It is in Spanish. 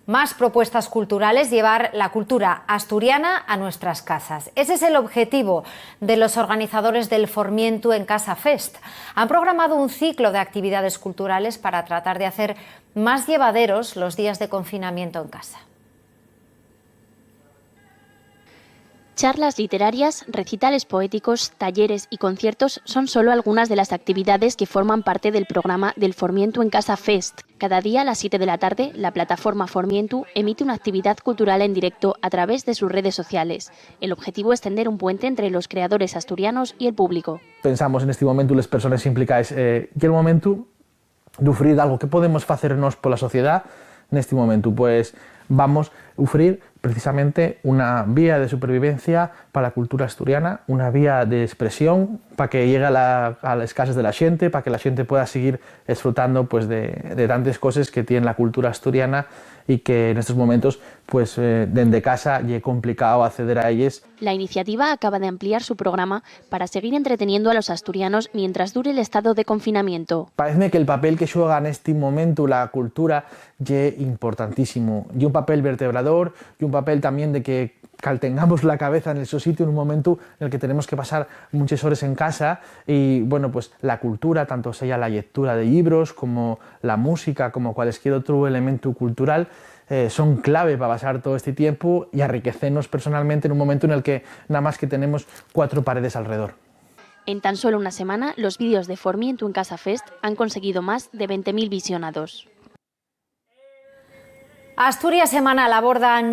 Más propuestas culturales, llevar la cultura asturiana a nuestras casas. Ese es el objetivo de los organizadores del Formientu en Casa Fest. Han programado un ciclo de actividades culturales para tratar de hacer más llevaderos los días de confinamiento en casa. Charlas literarias, recitales poéticos, talleres y conciertos son solo algunas de las actividades que forman parte del programa del Formientu en Casa Fest. Cada día a las 7 de la tarde, la plataforma Formientu emite una actividad cultural en directo a través de sus redes sociales. El objetivo es tender un puente entre los creadores asturianos y el público. Pensamos en este momento, las personas implicadas, que el momento de ofrecer algo que podemos hacernos por la sociedad en este momento, pues vamos a ofrecer precisamente una vía de supervivencia para la cultura asturiana, una vía de expresión para que llegue a las casas de la gente, para que la gente pueda seguir disfrutando pues, de tantas cosas que tiene la cultura asturiana y que en estos momentos, pues desde casa ya es complicado acceder a ellas. La iniciativa acaba de ampliar su programa para seguir entreteniendo a los asturianos mientras dure el estado de confinamiento. Parece que el papel que juega en este momento la cultura es importantísimo, y un papel vertebrador, y un papel también de que tengamos la cabeza en el sitio en un momento en el que tenemos que pasar muchas horas en casa y bueno, pues la cultura, tanto sea la lectura de libros como la música, como cualquier otro elemento cultural, son clave para pasar todo este tiempo y enriquecernos personalmente en un momento en el que nada más que tenemos 4 paredes alrededor. En tan solo una semana, los vídeos de Formientu en Casa Fest han conseguido más de 20.000 visionados. Asturias Semanal abordan